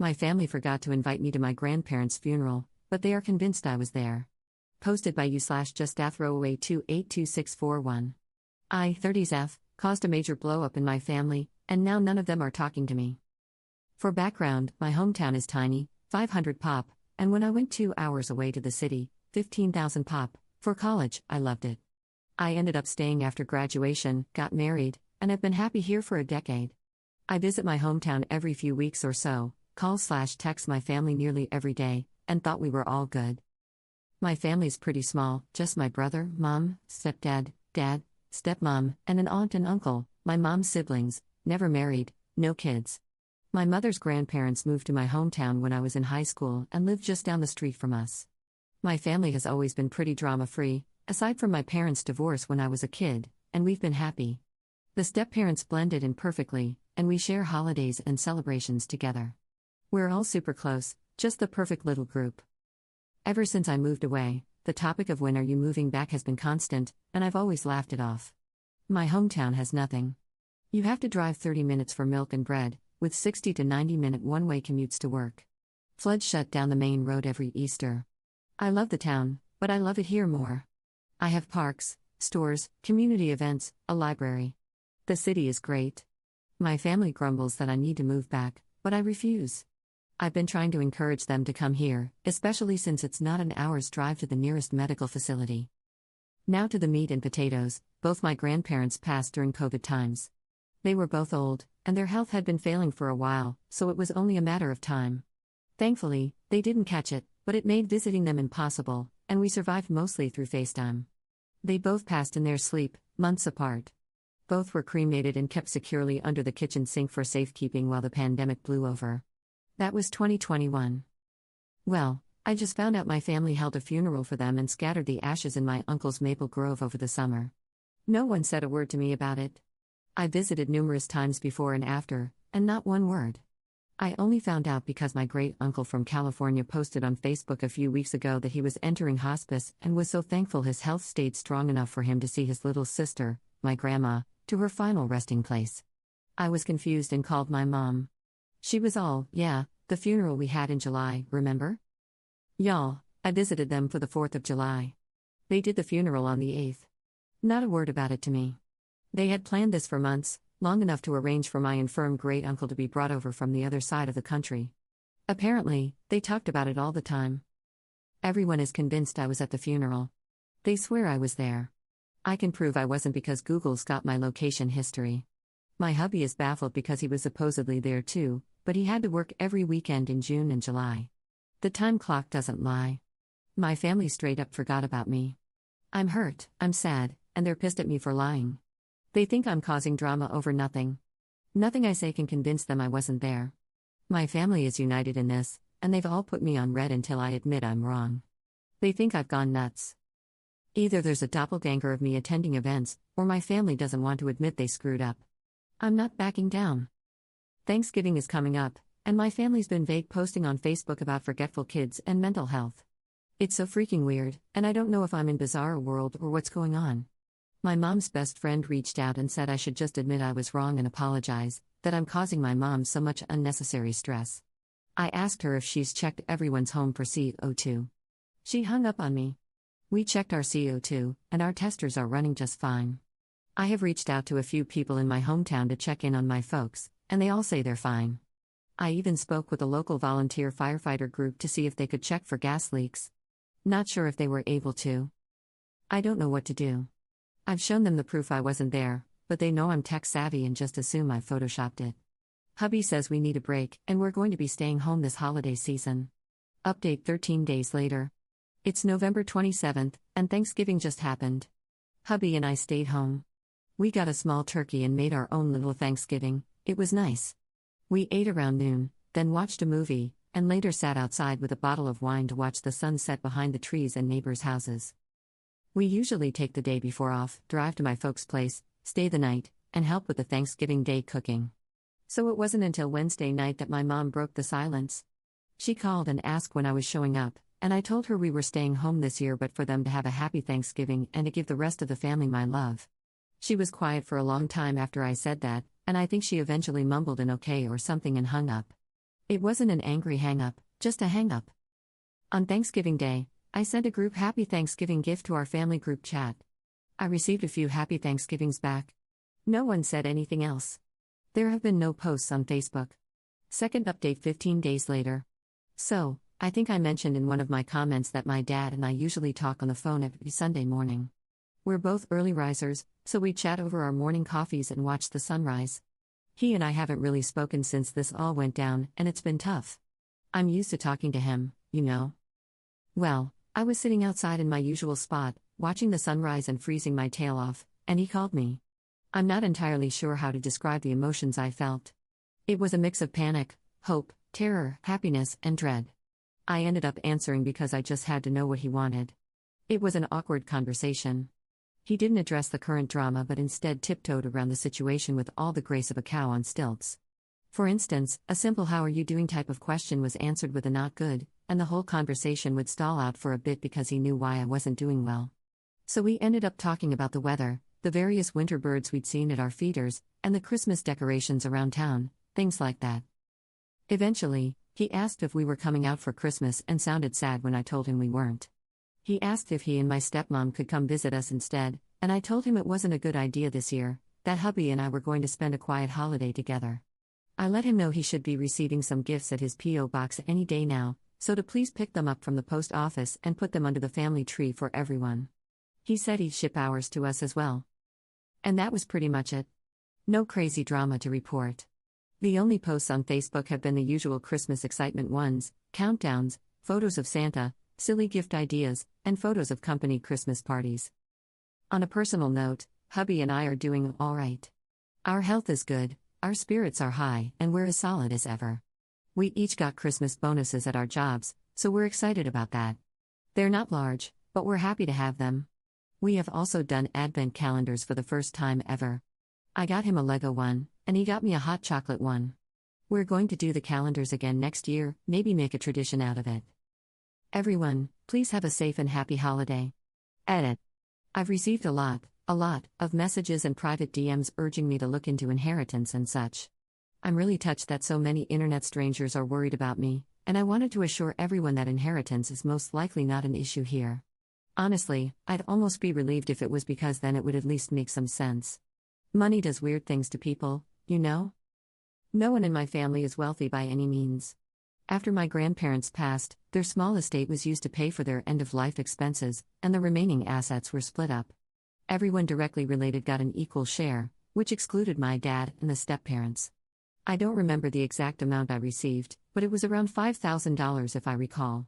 My family forgot to invite me to my grandparents' funeral, but they are convinced I was there. Posted by u/just-throwaway282641. I, 30s caused a major blow-up in my family, and now none of them are talking to me. For background, my hometown is tiny, 500 pop, and when I went 2 hours away to the city, 15,000 pop, for college, I loved it. I ended up staying after graduation, got married, and have been happy here for a decade. I visit my hometown every few weeks or so, call/text my family nearly every day, and thought we were all good. My family's pretty small, just my brother, mom, stepdad, dad, stepmom, and an aunt and uncle, my mom's siblings, never married, no kids. My mother's grandparents moved to my hometown when I was in high school and lived just down the street from us. My family has always been pretty drama-free, aside from my parents' divorce when I was a kid, and we've been happy. The step-parents blended in perfectly, and we share holidays and celebrations together. We're all super close, just the perfect little group. Ever since I moved away, the topic of when are you moving back has been constant, and I've always laughed it off. My hometown has nothing. You have to drive 30 minutes for milk and bread, with 60 to 90-minute one-way commutes to work. Floods shut down the main road every Easter. I love the town, but I love it here more. I have parks, stores, community events, a library. The city is great. My family grumbles that I need to move back, but I refuse. I've been trying to encourage them to come here, especially since it's not an hour's drive to the nearest medical facility. Now to the meat and potatoes. Both my grandparents passed during COVID times. They were both old, and their health had been failing for a while, so it was only a matter of time. Thankfully, they didn't catch it, but it made visiting them impossible, and we survived mostly through FaceTime. They both passed in their sleep, months apart. Both were cremated and kept securely under the kitchen sink for safekeeping while the pandemic blew over. That was 2021. Well, I just found out my family held a funeral for them and scattered the ashes in my uncle's maple grove over the summer. No one said a word to me about it. I visited numerous times before and after, and not one word. I only found out because my great-uncle from California posted on Facebook a few weeks ago that he was entering hospice and was so thankful his health stayed strong enough for him to see his little sister, my grandma, to her final resting place. I was confused and called my mom. She was all, yeah, the funeral we had in July, remember? Y'all, I visited them for the 4th of July. They did the funeral on the 8th. Not a word about it to me. They had planned this for months, long enough to arrange for my infirm great-uncle to be brought over from the other side of the country. Apparently, they talked about it all the time. Everyone is convinced I was at the funeral. They swear I was there. I can prove I wasn't because Google's got my location history. My hubby is baffled because he was supposedly there too, but he had to work every weekend in June and July. The time clock doesn't lie. My family straight up forgot about me. I'm hurt, I'm sad, and they're pissed at me for lying. They think I'm causing drama over nothing. Nothing I say can convince them I wasn't there. My family is united in this, and they've all put me on red until I admit I'm wrong. They think I've gone nuts. Either there's a doppelganger of me attending events, or my family doesn't want to admit they screwed up. I'm not backing down. Thanksgiving is coming up, and my family's been vague posting on Facebook about forgetful kids and mental health. It's so freaking weird, and I don't know if I'm in bizarre world or what's going on. My mom's best friend reached out and said I should just admit I was wrong and apologize, that I'm causing my mom so much unnecessary stress. I asked her if she's checked everyone's home for CO2. She hung up on me. We checked our CO2, and our testers are running just fine. I have reached out to a few people in my hometown to check in on my folks, and they all say they're fine. I even spoke with a local volunteer firefighter group to see if they could check for gas leaks. Not sure if they were able to. I don't know what to do. I've shown them the proof I wasn't there, but they know I'm tech savvy and just assume I photoshopped it. Hubby says we need a break, and we're going to be staying home this holiday season. Update 13 days later. It's November 27th, and Thanksgiving just happened. Hubby and I stayed home. We got a small turkey and made our own little Thanksgiving. It was nice. We ate around noon, then watched a movie, and later sat outside with a bottle of wine to watch the sun set behind the trees and neighbors' houses. We usually take the day before off, drive to my folks' place, stay the night, and help with the Thanksgiving Day cooking. So it wasn't until Wednesday night that my mom broke the silence. She called and asked when I was showing up, and I told her we were staying home this year but for them to have a happy Thanksgiving and to give the rest of the family my love. She was quiet for a long time after I said that, and I think she eventually mumbled an okay or something and hung up. It wasn't an angry hang-up, just a hang-up. On Thanksgiving Day, I sent a group Happy Thanksgiving gift to our family group chat. I received a few Happy Thanksgivings back. No one said anything else. There have been no posts on Facebook. Second update 15 days later. So, I think I mentioned in one of my comments that my dad and I usually talk on the phone every Sunday morning. We're both early risers, so we chat over our morning coffees and watch the sunrise. He and I haven't really spoken since this all went down, and it's been tough. I'm used to talking to him, you know. Well, I was sitting outside in my usual spot, watching the sunrise and freezing my tail off, and he called me. I'm not entirely sure how to describe the emotions I felt. It was a mix of panic, hope, terror, happiness, and dread. I ended up answering because I just had to know what he wanted. It was an awkward conversation. He didn't address the current drama but instead tiptoed around the situation with all the grace of a cow on stilts. For instance, a simple "how are you doing" type of question was answered with a "not good," and the whole conversation would stall out for a bit because he knew why I wasn't doing well. So we ended up talking about the weather, the various winter birds we'd seen at our feeders, and the Christmas decorations around town, things like that. Eventually, he asked if we were coming out for Christmas and sounded sad when I told him we weren't. He asked if he and my stepmom could come visit us instead, and I told him it wasn't a good idea this year, that hubby and I were going to spend a quiet holiday together. I let him know he should be receiving some gifts at his P.O. box any day now, so to please pick them up from the post office and put them under the family tree for everyone. He said he'd ship ours to us as well. And that was pretty much it. No crazy drama to report. The only posts on Facebook have been the usual Christmas excitement ones, countdowns, photos of Santa, silly gift ideas, and photos of company Christmas parties. On a personal note, hubby and I are doing all right. Our health is good, our spirits are high, and we're as solid as ever. We each got Christmas bonuses at our jobs, so we're excited about that. They're not large, but we're happy to have them. We have also done advent calendars for the first time ever. I got him a Lego one, and he got me a hot chocolate one. We're going to do the calendars again next year, maybe make a tradition out of it. Everyone, please have a safe and happy holiday. Edit. I've received a lot of messages and private DMs urging me to look into inheritance and such. I'm really touched that so many internet strangers are worried about me, and I wanted to assure everyone that inheritance is most likely not an issue here. Honestly, I'd almost be relieved if it was, because then it would at least make some sense. Money does weird things to people, you know? No one in my family is wealthy by any means. After my grandparents passed, their small estate was used to pay for their end-of-life expenses, and the remaining assets were split up. Everyone directly related got an equal share, which excluded my dad and the step-parents. I don't remember the exact amount I received, but it was around $5,000 if I recall.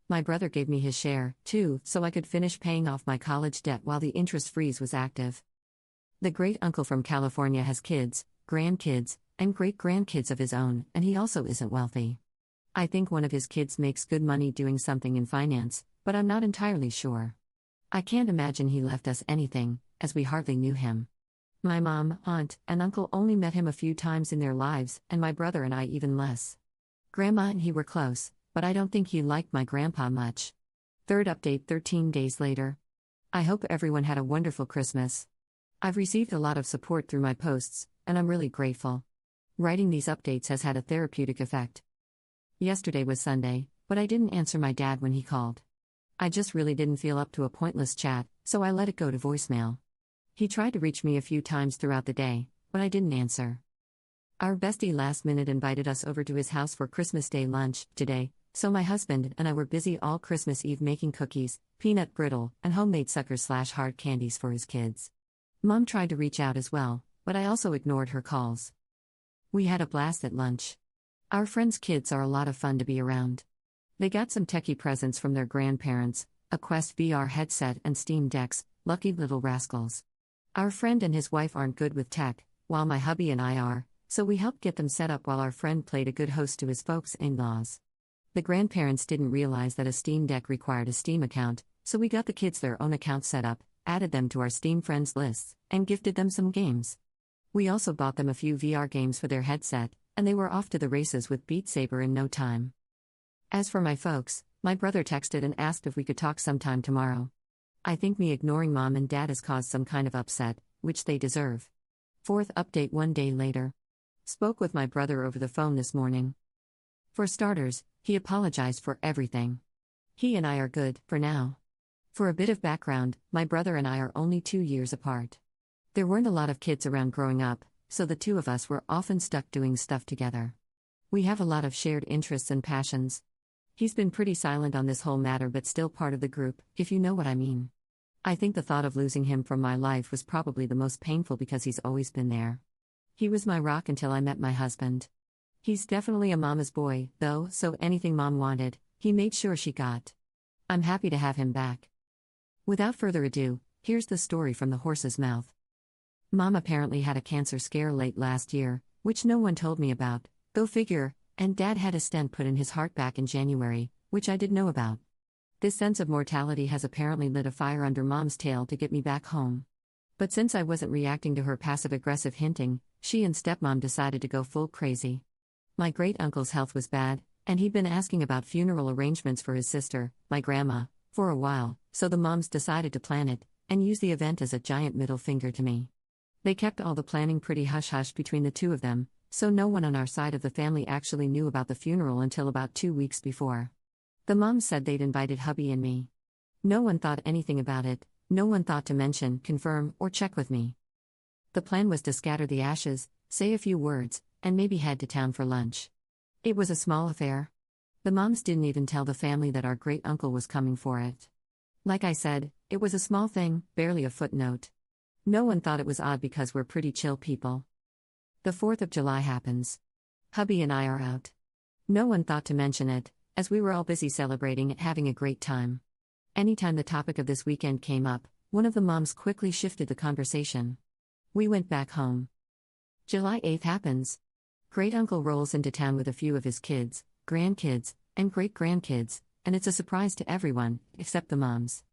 My brother gave me his share, too, so I could finish paying off my college debt while the interest freeze was active. The great-uncle from California has kids, grandkids, and great-grandkids of his own, and he also isn't wealthy. I think one of his kids makes good money doing something in finance, but I'm not entirely sure. I can't imagine he left us anything, as we hardly knew him. My mom, aunt, and uncle only met him a few times in their lives, and my brother and I even less. Grandma and he were close, but I don't think he liked my grandpa much. Third update 13 days later. I hope everyone had a wonderful Christmas. I've received a lot of support through my posts, and I'm really grateful. Writing these updates has had a therapeutic effect. Yesterday was Sunday, but I didn't answer my dad when he called. I just really didn't feel up to a pointless chat, so I let it go to voicemail. He tried to reach me a few times throughout the day, but I didn't answer. Our bestie last minute invited us over to his house for Christmas Day lunch today, so my husband and I were busy all Christmas Eve making cookies, peanut brittle, and homemade suckers/hard candies for his kids. Mom tried to reach out as well, but I also ignored her calls. We had a blast at lunch. Our friends' kids are a lot of fun to be around. They got some techie presents from their grandparents, a Quest VR headset and Steam decks, lucky little rascals. Our friend and his wife aren't good with tech, while my hubby and I are, so we helped get them set up while our friend played a good host to his folks' in-laws. The grandparents didn't realize that a Steam Deck required a Steam account, so we got the kids their own account set up, added them to our Steam friends lists, and gifted them some games. We also bought them a few VR games for their headset, and they were off to the races with Beat Saber in no time. As for my folks, my brother texted and asked if we could talk sometime tomorrow. I think me ignoring mom and dad has caused some kind of upset, which they deserve. Fourth update 1 day later. Spoke with my brother over the phone this morning. For starters, he apologized for everything. He and I are good, for now. For a bit of background, my brother and I are only 2 years apart. There weren't a lot of kids around growing up, so the two of us were often stuck doing stuff together. We have a lot of shared interests and passions. He's been pretty silent on this whole matter but still part of the group, if you know what I mean. I think the thought of losing him from my life was probably the most painful because he's always been there. He was my rock until I met my husband. He's definitely a mama's boy, though, so anything mom wanted, he made sure she got. I'm happy to have him back. Without further ado, here's the story from the horse's mouth. Mom apparently had a cancer scare late last year, which no one told me about, go figure, and Dad had a stent put in his heart back in January, which I didn't know about. This sense of mortality has apparently lit a fire under Mom's tail to get me back home. But since I wasn't reacting to her passive-aggressive hinting, she and stepmom decided to go full crazy. My great-uncle's health was bad, and he'd been asking about funeral arrangements for his sister, my grandma, for a while, so the moms decided to plan it, and use the event as a giant middle finger to me. They kept all the planning pretty hush-hush between the two of them, so no one on our side of the family actually knew about the funeral until about 2 weeks before. The moms said they'd invited hubby and me. No one thought anything about it, no one thought to mention, confirm, or check with me. The plan was to scatter the ashes, say a few words, and maybe head to town for lunch. It was a small affair. The moms didn't even tell the family that our great-uncle was coming for it. Like I said, it was a small thing, barely a footnote. No one thought it was odd because we're pretty chill people. The 4th of July happens. Hubby and I are out. No one thought to mention it, as we were all busy celebrating and having a great time. Anytime the topic of this weekend came up, one of the moms quickly shifted the conversation. We went back home. July 8th happens. Great-uncle rolls into town with a few of his kids, grandkids, and great-grandkids, and it's a surprise to everyone, except the moms.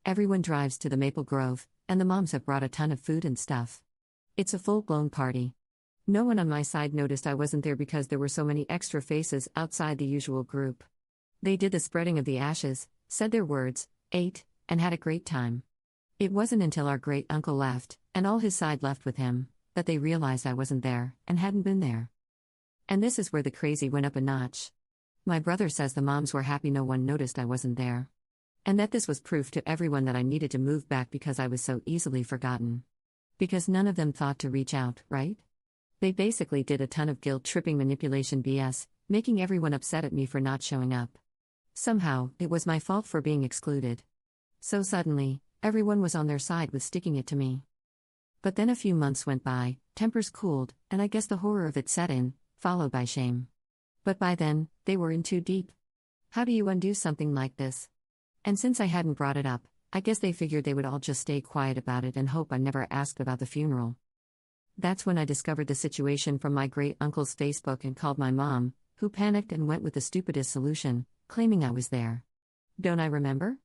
Everyone drives to the Maple Grove, and the moms have brought a ton of food and stuff. It's a full-blown party. No one on my side noticed I wasn't there because there were so many extra faces outside the usual group. They did the spreading of the ashes, said their words, ate, and had a great time. It wasn't until our great-uncle left, and all his side left with him, that they realized I wasn't there, and hadn't been there. And this is where the crazy went up a notch. My brother says the moms were happy no one noticed I wasn't there. And that this was proof to everyone that I needed to move back because I was so easily forgotten. Because none of them thought to reach out, right? They basically did a ton of guilt-tripping manipulation BS, making everyone upset at me for not showing up. Somehow, it was my fault for being excluded. So suddenly, everyone was on their side with sticking it to me. But then a few months went by, tempers cooled, and I guess the horror of it set in, followed by shame. But by then, they were in too deep. How do you undo something like this? And since I hadn't brought it up, I guess they figured they would all just stay quiet about it and hope I never asked about the funeral. That's when I discovered the situation from my great-uncle's Facebook and called my mom, who panicked and went with the stupidest solution, claiming I was there. Don't I remember?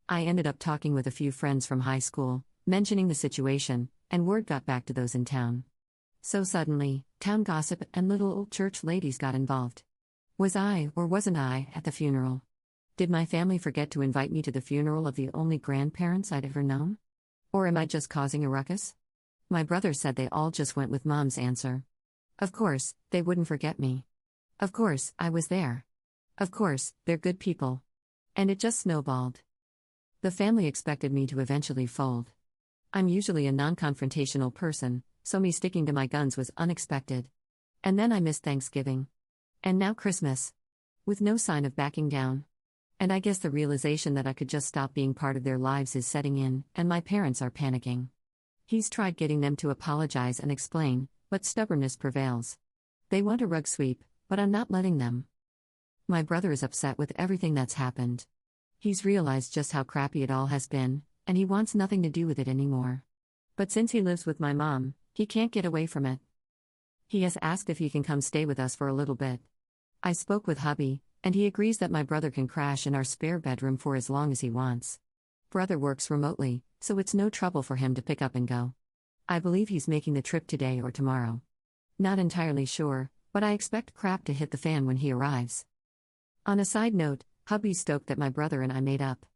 I ended up talking with a few friends from high school, mentioning the situation, and word got back to those in town. So suddenly, town gossip and little old church ladies got involved. Was I, or wasn't I, at the funeral? Did my family forget to invite me to the funeral of the only grandparents I'd ever known? Or am I just causing a ruckus? My brother said they all just went with Mom's answer. Of course, they wouldn't forget me. Of course, I was there. Of course, they're good people. And it just snowballed. The family expected me to eventually fold. I'm usually a non-confrontational person, so me sticking to my guns was unexpected. And then I missed Thanksgiving. And now Christmas. With no sign of backing down. And I guess the realization that I could just stop being part of their lives is setting in, and my parents are panicking. He's tried getting them to apologize and explain, but stubbornness prevails. They want a rug sweep, but I'm not letting them. My brother is upset with everything that's happened. He's realized just how crappy it all has been, and he wants nothing to do with it anymore. But since he lives with my mom, he can't get away from it. He has asked if he can come stay with us for a little bit. I spoke with hubby, and he agrees that my brother can crash in our spare bedroom for as long as he wants. Brother works remotely, so it's no trouble for him to pick up and go. I believe he's making the trip today or tomorrow. Not entirely sure, but I expect crap to hit the fan when he arrives. On a side note, hubby's stoked that my brother and I made up.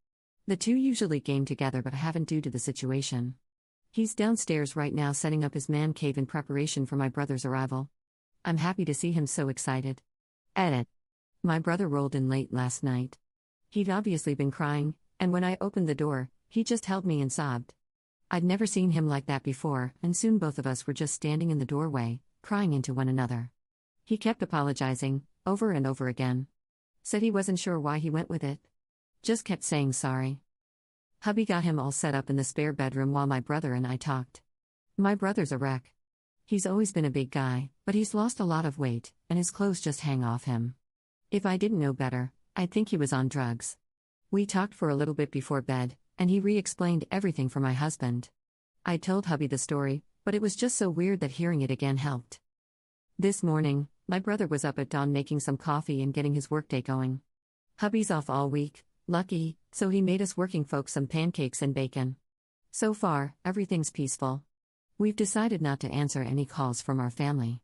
The two usually game together but haven't due to the situation. He's downstairs right now setting up his man cave in preparation for my brother's arrival. I'm happy to see him so excited. Edit. My brother rolled in late last night. He'd obviously been crying, and when I opened the door, he just held me and sobbed. I'd never seen him like that before, and soon both of us were just standing in the doorway, crying into one another. He kept apologizing, over and over again. Said he wasn't sure why he went with it. Just kept saying sorry. Hubby got him all set up in the spare bedroom while my brother and I talked. My brother's a wreck. He's always been a big guy, but he's lost a lot of weight, and his clothes just hang off him. If I didn't know better, I'd think he was on drugs. We talked for a little bit before bed, and he re-explained everything for my husband. I told hubby the story, but it was just so weird that hearing it again helped. This morning, my brother was up at dawn making some coffee and getting his workday going. Hubby's off all week, lucky, so he made us working folks some pancakes and bacon. So far, everything's peaceful. We've decided not to answer any calls from our family.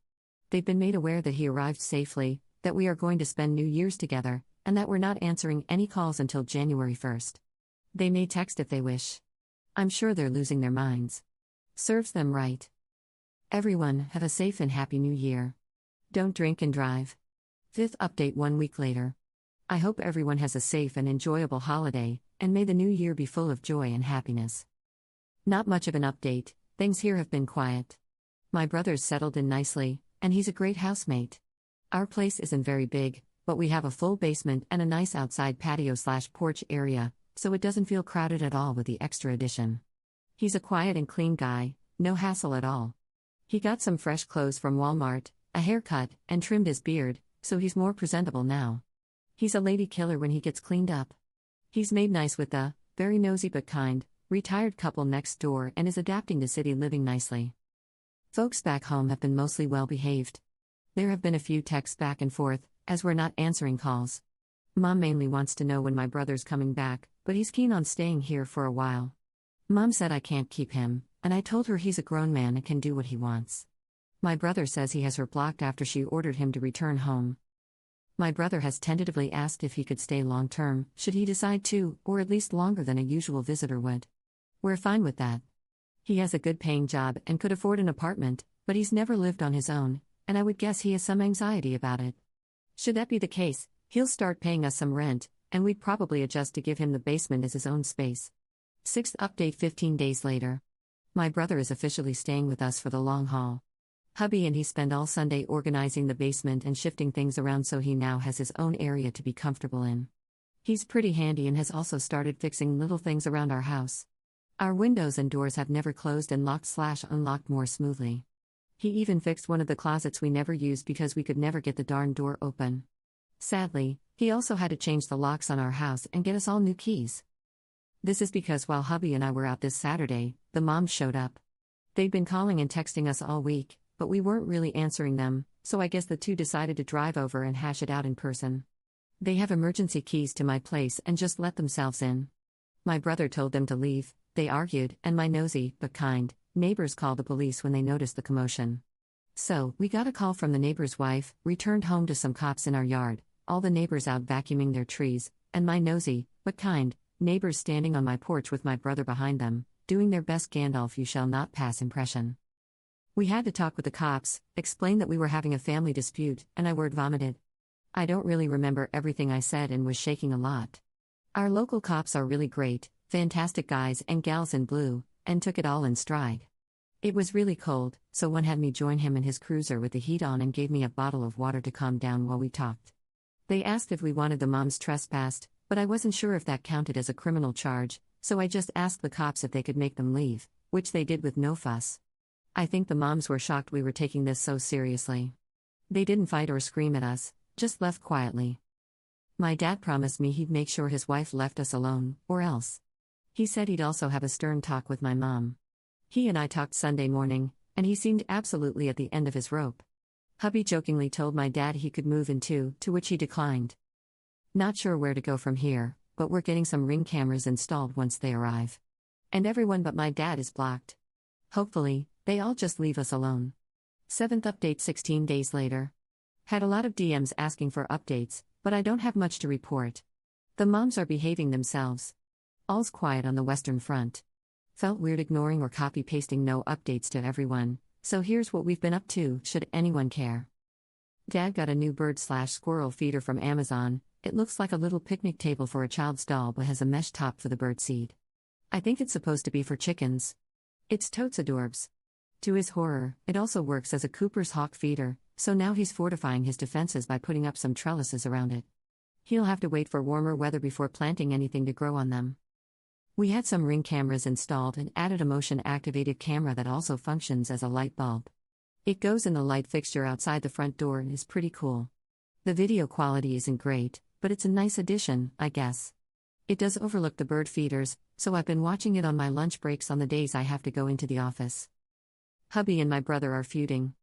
They've been made aware that he arrived safely, that we are going to spend New Year's together, and that we're not answering any calls until January 1st. They may text if they wish. I'm sure they're losing their minds. Serves them right. Everyone, have a safe and happy New Year. Don't drink and drive. 5th update 1 week later. I hope everyone has a safe and enjoyable holiday, and may the new year be full of joy and happiness. Not much of an update, things here have been quiet. My brother's settled in nicely, and he's a great housemate. Our place isn't very big, but we have a full basement and a nice outside patio/porch area, so it doesn't feel crowded at all with the extra addition. He's a quiet and clean guy, no hassle at all. He got some fresh clothes from Walmart, a haircut, and trimmed his beard, so he's more presentable now. He's a lady killer when he gets cleaned up. He's made nice with the, very nosy but kind, retired couple next door and is adapting to city living nicely. Folks back home have been mostly well behaved. There have been a few texts back and forth, as we're not answering calls. Mom mainly wants to know when my brother's coming back, but he's keen on staying here for a while. Mom said I can't keep him, and I told her he's a grown man and can do what he wants. My brother says he has her blocked after she ordered him to return home. My brother has tentatively asked if he could stay long term, should he decide to, or at least longer than a usual visitor would. We're fine with that. He has a good paying job and could afford an apartment, but he's never lived on his own, and I would guess he has some anxiety about it. Should that be the case, he'll start paying us some rent, and we'd probably adjust to give him the basement as his own space. 6th update 15 days later. My brother is officially staying with us for the long haul. Hubby and he spend all Sunday organizing the basement and shifting things around so he now has his own area to be comfortable in. He's pretty handy and has also started fixing little things around our house. Our windows and doors have never closed and locked/unlocked more smoothly. He even fixed one of the closets we never used because we could never get the darn door open. Sadly, he also had to change the locks on our house and get us all new keys. This is because while hubby and I were out this Saturday, the moms showed up. They'd been calling and texting us all week, but we weren't really answering them, so I guess the two decided to drive over and hash it out in person. They have emergency keys to my place and just let themselves in. My brother told them to leave, they argued, and my nosy, but kind, neighbors called the police when they noticed the commotion. So, we got a call from the neighbor's wife, returned home to some cops in our yard, all the neighbors out vacuuming their trees, and my nosy, but kind, neighbors standing on my porch with my brother behind them, doing their best Gandalf you shall not pass impression. We had to talk with the cops, explain that we were having a family dispute, and I word vomited. I don't really remember everything I said and was shaking a lot. Our local cops are really great, fantastic guys and gals in blue, and took it all in stride. It was really cold, so one had me join him in his cruiser with the heat on and gave me a bottle of water to calm down while we talked. They asked if we wanted the moms trespassed, but I wasn't sure if that counted as a criminal charge, so I just asked the cops if they could make them leave, which they did with no fuss. I think the moms were shocked we were taking this so seriously. They didn't fight or scream at us, just left quietly. My dad promised me he'd make sure his wife left us alone, or else. He said he'd also have a stern talk with my mom. He and I talked Sunday morning, and he seemed absolutely at the end of his rope. Hubby jokingly told my dad he could move in too, to which he declined. Not sure where to go from here, but we're getting some Ring cameras installed once they arrive. And everyone but my dad is blocked. Hopefully, they all just leave us alone. 7th update 16 days later. Had a lot of DMs asking for updates, but I don't have much to report. The moms are behaving themselves. All's quiet on the Western Front. Felt weird ignoring or copy-pasting no updates to everyone, so here's what we've been up to, should anyone care. Dad got a new bird/squirrel feeder from Amazon. It looks like a little picnic table for a child's doll but has a mesh top for the bird seed. I think it's supposed to be for chickens. It's totes adorbs. To his horror, it also works as a Cooper's hawk feeder, so now he's fortifying his defenses by putting up some trellises around it. He'll have to wait for warmer weather before planting anything to grow on them. We had some Ring cameras installed and added a motion-activated camera that also functions as a light bulb. It goes in the light fixture outside the front door and is pretty cool. The video quality isn't great, but it's a nice addition, I guess. It does overlook the bird feeders, so I've been watching it on my lunch breaks on the days I have to go into the office. Hubby and my brother are feuding.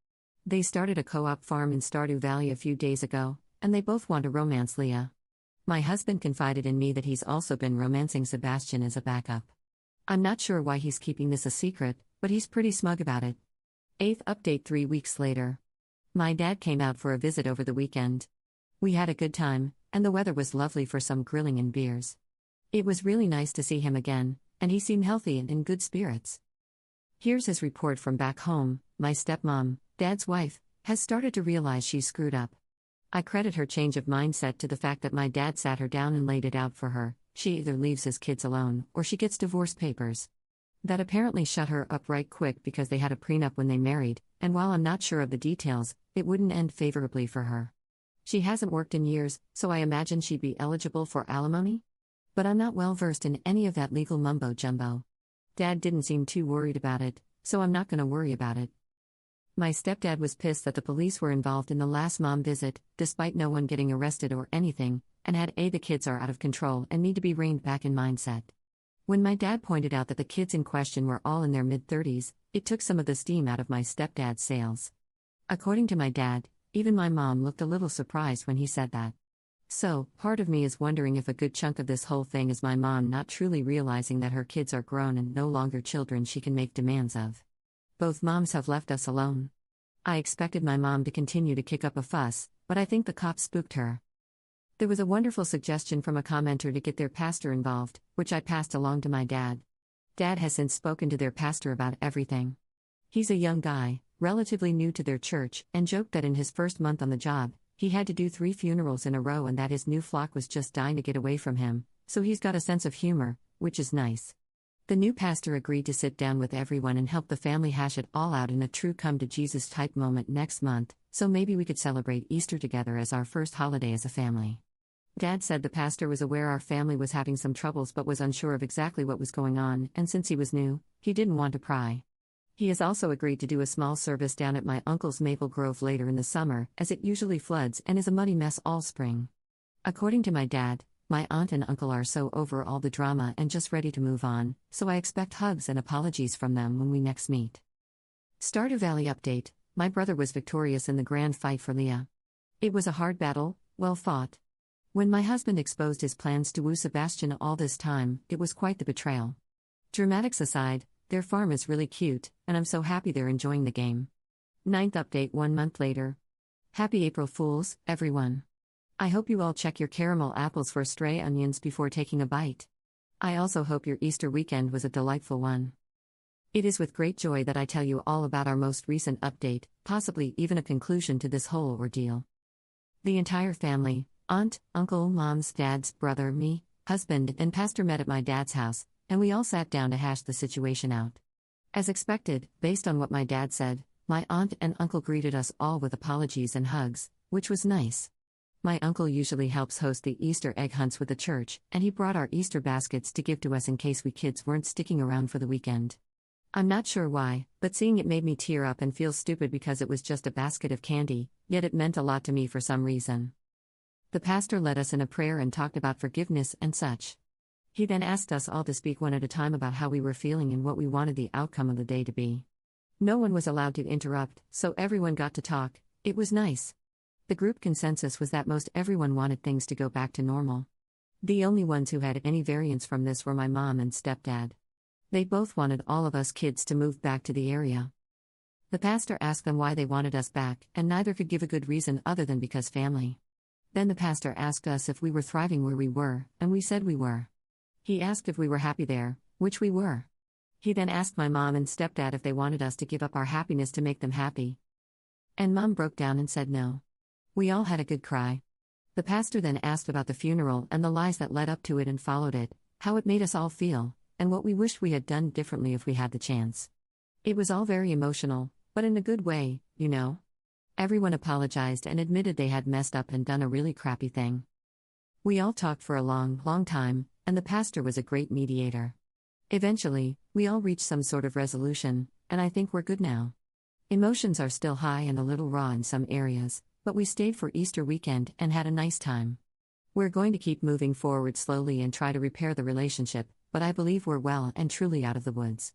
They started a co-op farm in Stardew Valley a few days ago, and they both want to romance Leah. My husband confided in me that he's also been romancing Sebastian as a backup. I'm not sure why he's keeping this a secret, but he's pretty smug about it. 8th update 3 weeks later. My dad came out for a visit over the weekend. We had a good time, and the weather was lovely for some grilling and beers. It was really nice to see him again, and he seemed healthy and in good spirits. Here's his report from back home. My stepmom, Dad's wife, has started to realize she's screwed up. I credit her change of mindset to the fact that my dad sat her down and laid it out for her. She either leaves his kids alone, or she gets divorce papers. That apparently shut her up right quick because they had a prenup when they married, and while I'm not sure of the details, it wouldn't end favorably for her. She hasn't worked in years, so I imagine she'd be eligible for alimony? But I'm not well versed in any of that legal mumbo-jumbo. Dad didn't seem too worried about it, so I'm not going to worry about it. My stepdad was pissed that the police were involved in the last mom visit, despite no one getting arrested or anything, and had the kids are out of control and need to be reined back in mindset. When my dad pointed out that the kids in question were all in their mid-30s, it took some of the steam out of my stepdad's sails. According to my dad, even my mom looked a little surprised when he said that. So, part of me is wondering if a good chunk of this whole thing is my mom not truly realizing that her kids are grown and no longer children she can make demands of. Both moms have left us alone. I expected my mom to continue to kick up a fuss, but I think the cops spooked her. There was a wonderful suggestion from a commenter to get their pastor involved, which I passed along to my dad. Dad has since spoken to their pastor about everything. He's a young guy, relatively new to their church, and joked that in his first month on the job, he had to do 3 funerals in a row and that his new flock was just dying to get away from him, so he's got a sense of humor, which is nice. The new pastor agreed to sit down with everyone and help the family hash it all out in a true come-to-Jesus type moment next month, so maybe we could celebrate Easter together as our first holiday as a family. Dad said the pastor was aware our family was having some troubles but was unsure of exactly what was going on, and since he was new, he didn't want to pry. He has also agreed to do a small service down at my uncle's Maple Grove later in the summer, as it usually floods and is a muddy mess all spring. According to my dad, my aunt and uncle are so over all the drama and just ready to move on, so I expect hugs and apologies from them when we next meet. Stardew Valley update: my brother was victorious in the grand fight for Leah. It was a hard battle, well fought. When my husband exposed his plans to woo Sebastian all this time, it was quite the betrayal. Dramatics aside, their farm is really cute, and I'm so happy they're enjoying the game. 9th update 1 month later. Happy April Fools, everyone. I hope you all check your caramel apples for stray onions before taking a bite. I also hope your Easter weekend was a delightful one. It is with great joy that I tell you all about our most recent update, possibly even a conclusion to this whole ordeal. The entire family, aunt, uncle, moms, dads, brother, me, husband, and pastor met at my dad's house, and we all sat down to hash the situation out. As expected, based on what my dad said, my aunt and uncle greeted us all with apologies and hugs, which was nice. My uncle usually helps host the Easter egg hunts with the church, and he brought our Easter baskets to give to us in case we kids weren't sticking around for the weekend. I'm not sure why, but seeing it made me tear up and feel stupid because it was just a basket of candy, yet it meant a lot to me for some reason. The pastor led us in a prayer and talked about forgiveness and such. He then asked us all to speak one at a time about how we were feeling and what we wanted the outcome of the day to be. No one was allowed to interrupt, so everyone got to talk. It was nice. The group consensus was that most everyone wanted things to go back to normal. The only ones who had any variance from this were my mom and stepdad. They both wanted all of us kids to move back to the area. The pastor asked them why they wanted us back, and neither could give a good reason other than because family. Then the pastor asked us if we were thriving where we were, and we said we were. He asked if we were happy there, which we were. He then asked my mom and stepdad if they wanted us to give up our happiness to make them happy. And Mom broke down and said no. We all had a good cry. The pastor then asked about the funeral and the lies that led up to it and followed it, how it made us all feel, and what we wished we had done differently if we had the chance. It was all very emotional, but in a good way, you know? Everyone apologized and admitted they had messed up and done a really crappy thing. We all talked for a long, long time, and the pastor was a great mediator. Eventually, we all reached some sort of resolution, and I think we're good now. Emotions are still high and a little raw in some areas, but we stayed for Easter weekend and had a nice time. We're going to keep moving forward slowly and try to repair the relationship, but I believe we're well and truly out of the woods.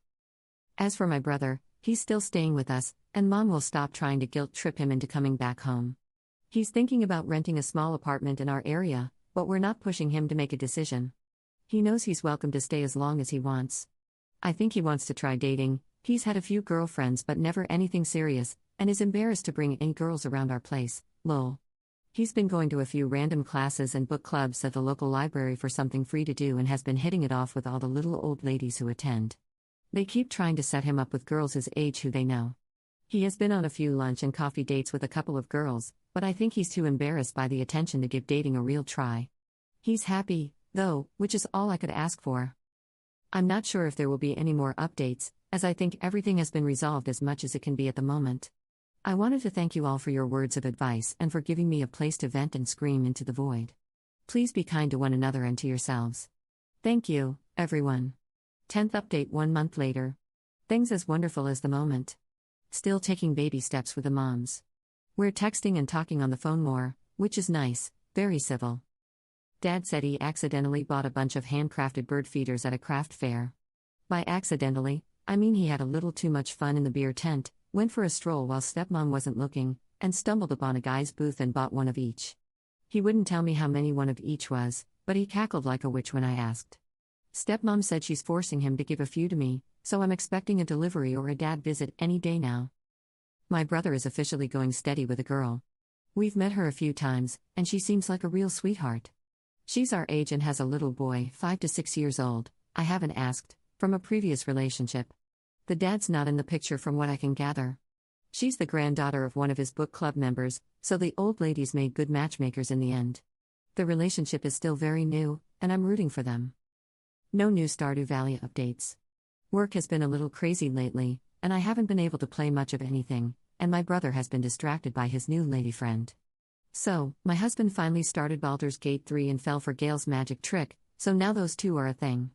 As for my brother, he's still staying with us, and Mom will stop trying to guilt trip him into coming back home. He's thinking about renting a small apartment in our area, but we're not pushing him to make a decision. He knows he's welcome to stay as long as he wants. I think he wants to try dating. He's had a few girlfriends but never anything serious, and is embarrassed to bring any girls around our place, lol. He's been going to a few random classes and book clubs at the local library for something free to do and has been hitting it off with all the little old ladies who attend. They keep trying to set him up with girls his age who they know. He has been on a few lunch and coffee dates with a couple of girls, but I think he's too embarrassed by the attention to give dating a real try. He's happy, though, which is all I could ask for. I'm not sure if there will be any more updates, as I think everything has been resolved as much as it can be at the moment. I wanted to thank you all for your words of advice and for giving me a place to vent and scream into the void. Please be kind to one another and to yourselves. Thank you, everyone. 10th update 1 month later. Things as wonderful as the moment. Still taking baby steps with the moms. We're texting and talking on the phone more, which is nice, very civil. Dad said he accidentally bought a bunch of handcrafted bird feeders at a craft fair. By accidentally, I mean he had a little too much fun in the beer tent, went for a stroll while stepmom wasn't looking, and stumbled upon a guy's booth and bought one of each. He wouldn't tell me how many one of each was, but he cackled like a witch when I asked. Stepmom said she's forcing him to give a few to me, so I'm expecting a delivery or a dad visit any day now. My brother is officially going steady with a girl. We've met her a few times, and she seems like a real sweetheart. She's our age and has a little boy, 5 to 6 years old, I haven't asked, from a previous relationship. The dad's not in the picture from what I can gather. She's the granddaughter of one of his book club members, so the old ladies made good matchmakers in the end. The relationship is still very new, and I'm rooting for them. No new Stardew Valley updates. Work has been a little crazy lately, and I haven't been able to play much of anything, and my brother has been distracted by his new lady friend. So, my husband finally started Baldur's Gate 3 and fell for Gale's magic trick, so now those two are a thing.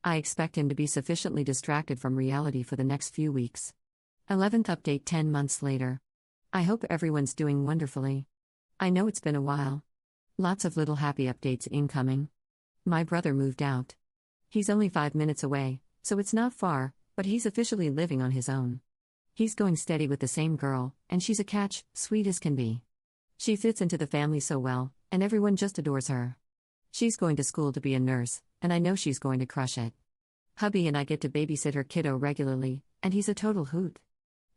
I expect him to be sufficiently distracted from reality for the next few weeks. 11th update 10 months later. I hope everyone's doing wonderfully. I know it's been a while. Lots of little happy updates incoming. My brother moved out. He's only 5 minutes away, so it's not far, but he's officially living on his own. He's going steady with the same girl, and she's a catch, sweet as can be. She fits into the family so well, and everyone just adores her. She's going to school to be a nurse, and I know she's going to crush it. Hubby and I get to babysit her kiddo regularly, and he's a total hoot.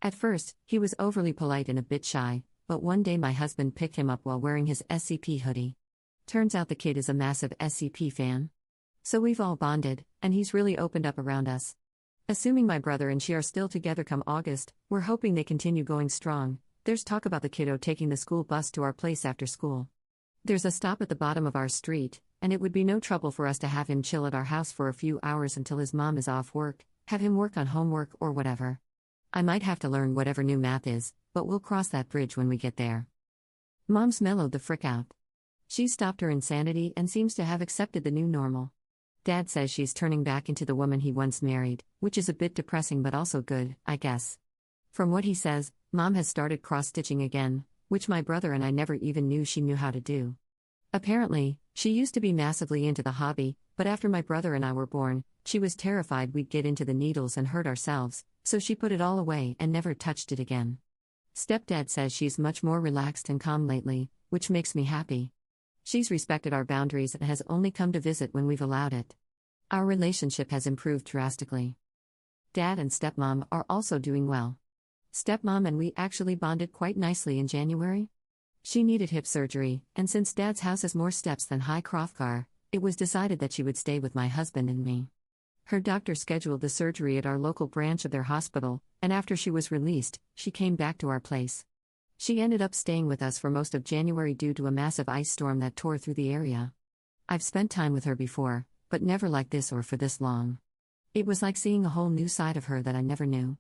At first, he was overly polite and a bit shy, but one day my husband picked him up while wearing his SCP hoodie. Turns out the kid is a massive SCP fan. So we've all bonded, and he's really opened up around us. Assuming my brother and she are still together come August, we're hoping they continue going strong. There's talk about the kiddo taking the school bus to our place after school. There's a stop at the bottom of our street, and it would be no trouble for us to have him chill at our house for a few hours until his mom is off work, have him work on homework or whatever. I might have to learn whatever new math is, but we'll cross that bridge when we get there. Mom's mellowed the frick out. She's stopped her insanity and seems to have accepted the new normal. Dad says she's turning back into the woman he once married, which is a bit depressing but also good, I guess. From what he says, Mom has started cross-stitching again, which my brother and I never even knew she knew how to do. Apparently, she used to be massively into the hobby, but after my brother and I were born, she was terrified we'd get into the needles and hurt ourselves, so she put it all away and never touched it again. Stepdad says she's much more relaxed and calm lately, which makes me happy. She's respected our boundaries and has only come to visit when we've allowed it. Our relationship has improved drastically. Dad and stepmom are also doing well. Stepmom and we actually bonded quite nicely in January. She needed hip surgery, and since Dad's house has more steps than High Hrothgar, it was decided that she would stay with my husband and me. Her doctor scheduled the surgery at our local branch of their hospital, and after she was released, she came back to our place. She ended up staying with us for most of January due to a massive ice storm that tore through the area. I've spent time with her before, but never like this or for this long. It was like seeing a whole new side of her that I never knew.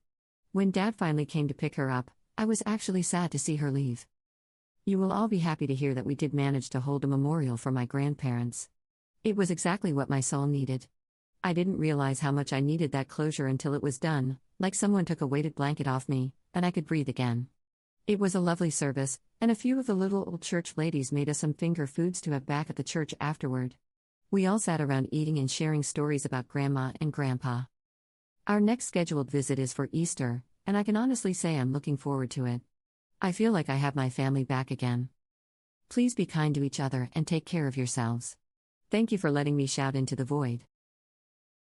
When Dad finally came to pick her up, I was actually sad to see her leave. You will all be happy to hear that we did manage to hold a memorial for my grandparents. It was exactly what my soul needed. I didn't realize how much I needed that closure until it was done, like someone took a weighted blanket off me, and I could breathe again. It was a lovely service, and a few of the little old church ladies made us some finger foods to have back at the church afterward. We all sat around eating and sharing stories about Grandma and Grandpa. Our next scheduled visit is for Easter, and I can honestly say I'm looking forward to it. I feel like I have my family back again. Please be kind to each other and take care of yourselves. Thank you for letting me shout into the void.